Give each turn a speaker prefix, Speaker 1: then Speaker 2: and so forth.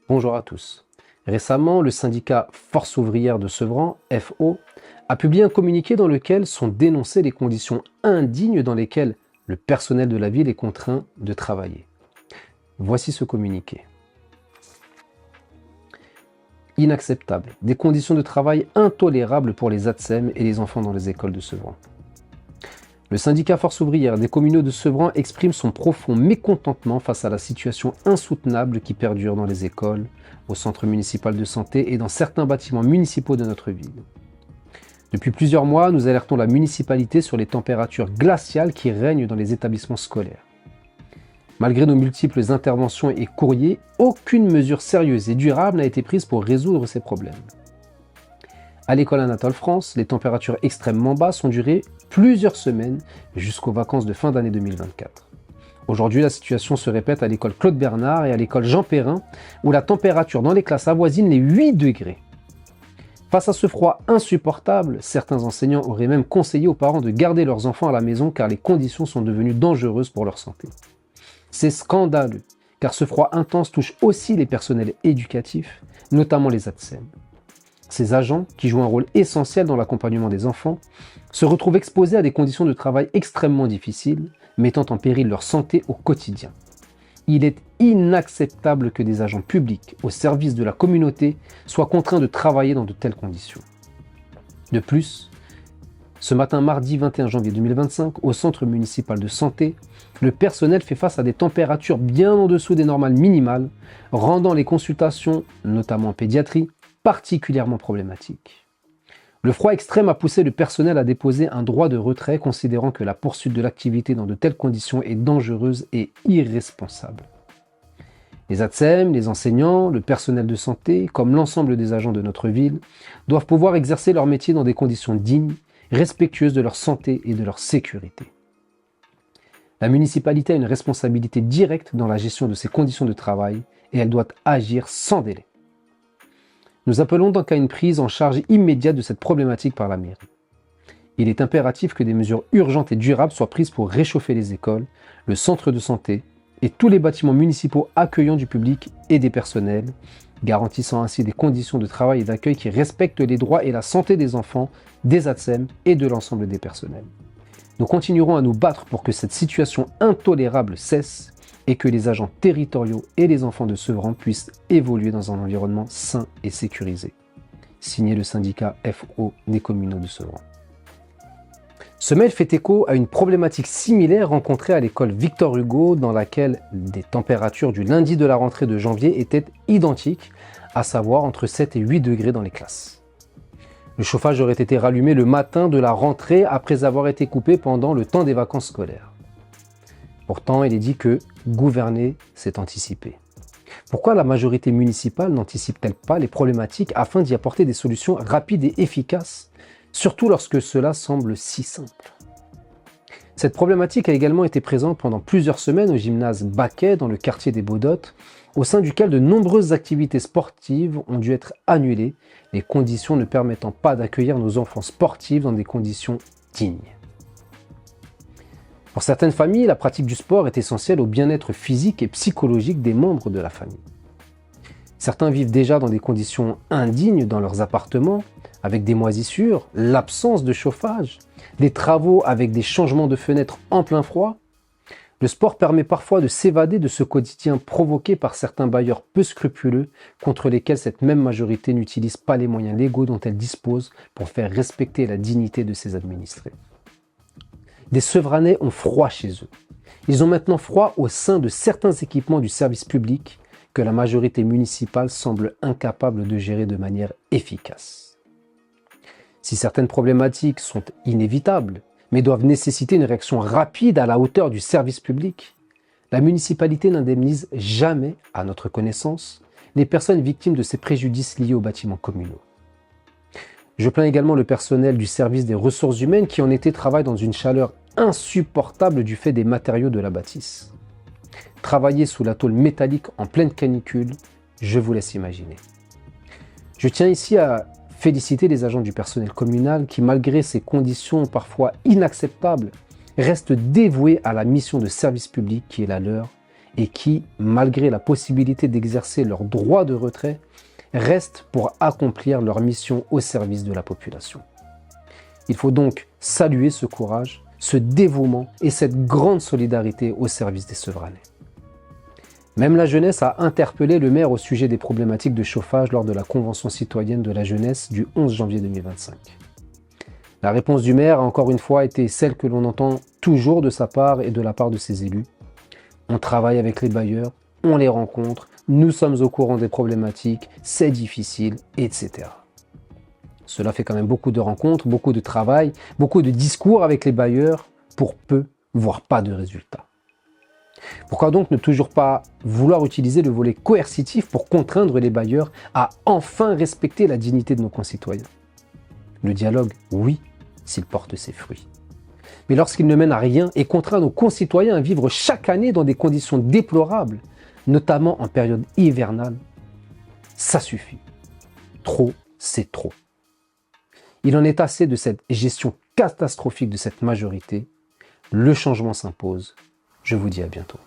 Speaker 1: Bonjour à tous. Récemment, le syndicat Force ouvrière de Sevran, FO, a publié un communiqué dans lequel sont dénoncées les conditions indignes dans lesquelles le personnel de la ville est contraint de travailler. Voici ce communiqué. Inacceptable. Des conditions de travail intolérables pour les ATSEM et les enfants dans les écoles de Sevran. Le syndicat Force ouvrière des communaux de Sevran exprime son profond mécontentement face à la situation insoutenable qui perdure dans les écoles, au centre municipal de santé et dans certains bâtiments municipaux de notre ville. Depuis plusieurs mois, nous alertons la municipalité sur les températures glaciales qui règnent dans les établissements scolaires. Malgré nos multiples interventions et courriers, aucune mesure sérieuse et durable n'a été prise pour résoudre ces problèmes. À l'école Anatole France, les températures extrêmement basses ont duré plusieurs semaines jusqu'aux vacances de fin d'année 2024. Aujourd'hui, la situation se répète à l'école Claude Bernard et à l'école Jean Perrin, où la température dans les classes avoisine les 8 degrés. Face à ce froid insupportable, certains enseignants auraient même conseillé aux parents de garder leurs enfants à la maison car les conditions sont devenues dangereuses pour leur santé. C'est scandaleux, car ce froid intense touche aussi les personnels éducatifs, notamment les ATSEM. Ces agents, qui jouent un rôle essentiel dans l'accompagnement des enfants, se retrouvent exposés à des conditions de travail extrêmement difficiles, mettant en péril leur santé au quotidien. Il est inacceptable que des agents publics au service de la communauté soient contraints de travailler dans de telles conditions. De plus, ce matin mardi 21 janvier 2025, au centre municipal de santé, le personnel fait face à des températures bien en dessous des normales minimales, rendant les consultations, notamment en pédiatrie, particulièrement problématiques. Le froid extrême a poussé le personnel à déposer un droit de retrait, considérant que la poursuite de l'activité dans de telles conditions est dangereuse et irresponsable. Les ATSEM, les enseignants, le personnel de santé, comme l'ensemble des agents de notre ville, doivent pouvoir exercer leur métier dans des conditions dignes, respectueuses de leur santé et de leur sécurité. La municipalité a une responsabilité directe dans la gestion de ces conditions de travail et elle doit agir sans délai. Nous appelons donc à une prise en charge immédiate de cette problématique par la mairie. Il est impératif que des mesures urgentes et durables soient prises pour réchauffer les écoles, le centre de santé et tous les bâtiments municipaux accueillant du public et des personnels, garantissant ainsi des conditions de travail et d'accueil qui respectent les droits et la santé des enfants, des ATSEM et de l'ensemble des personnels. Nous continuerons à nous battre pour que cette situation intolérable cesse et que les agents territoriaux et les enfants de Sevran puissent évoluer dans un environnement sain et sécurisé. Signé le syndicat FO des communaux de Sevran. Ce mail fait écho à une problématique similaire rencontrée à l'école Victor Hugo dans laquelle des températures du lundi de la rentrée de janvier étaient identiques, à savoir entre 7 et 8 degrés dans les classes. Le chauffage aurait été rallumé le matin de la rentrée après avoir été coupé pendant le temps des vacances scolaires. Pourtant, il est dit que gouverner, c'est anticiper. Pourquoi la majorité municipale n'anticipe-t-elle pas les problématiques afin d'y apporter des solutions rapides et efficaces, surtout lorsque cela semble si simple? Cette problématique a également été présente pendant plusieurs semaines au gymnase Baquet dans le quartier des Baudottes, au sein duquel de nombreuses activités sportives ont dû être annulées, les conditions ne permettant pas d'accueillir nos enfants sportifs dans des conditions dignes. Pour certaines familles, la pratique du sport est essentielle au bien-être physique et psychologique des membres de la famille. Certains vivent déjà dans des conditions indignes dans leurs appartements, avec des moisissures, l'absence de chauffage, des travaux avec des changements de fenêtres en plein froid. Le sport permet parfois de s'évader de ce quotidien provoqué par certains bailleurs peu scrupuleux contre lesquels cette même majorité n'utilise pas les moyens légaux dont elle dispose pour faire respecter la dignité de ses administrés. Des Sevranais ont froid chez eux. Ils ont maintenant froid au sein de certains équipements du service public que la majorité municipale semble incapable de gérer de manière efficace. Si certaines problématiques sont inévitables, mais doivent nécessiter une réaction rapide à la hauteur du service public, la municipalité n'indemnise jamais, à notre connaissance, les personnes victimes de ces préjudices liés aux bâtiments communaux. Je plains également le personnel du service des ressources humaines qui en été travaille dans une chaleur insupportable du fait des matériaux de la bâtisse. Travailler sous la tôle métallique en pleine canicule, je vous laisse imaginer. Je tiens ici à féliciter les agents du personnel communal qui, malgré ces conditions parfois inacceptables, restent dévoués à la mission de service public qui est la leur et qui, malgré la possibilité d'exercer leur droit de retrait, restent pour accomplir leur mission au service de la population. Il faut donc saluer ce courage, ce dévouement et cette grande solidarité au service des Sevranais. Même la jeunesse a interpellé le maire au sujet des problématiques de chauffage lors de la Convention citoyenne de la jeunesse du 11 janvier 2025. La réponse du maire a encore une fois été celle que l'on entend toujours de sa part et de la part de ses élus. On travaille avec les bailleurs, on les rencontre, nous sommes au courant des problématiques, c'est difficile, etc. Cela fait quand même beaucoup de rencontres, beaucoup de travail, beaucoup de discours avec les bailleurs pour peu, voire pas de résultats. Pourquoi donc ne toujours pas vouloir utiliser le volet coercitif pour contraindre les bailleurs à enfin respecter la dignité de nos concitoyens? Le dialogue, oui, s'il porte ses fruits. Mais lorsqu'il ne mène à rien et contraint nos concitoyens à vivre chaque année dans des conditions déplorables, notamment en période hivernale, ça suffit. Trop, c'est trop. Il en est assez de cette gestion catastrophique de cette majorité. Le changement s'impose. Je vous dis à bientôt.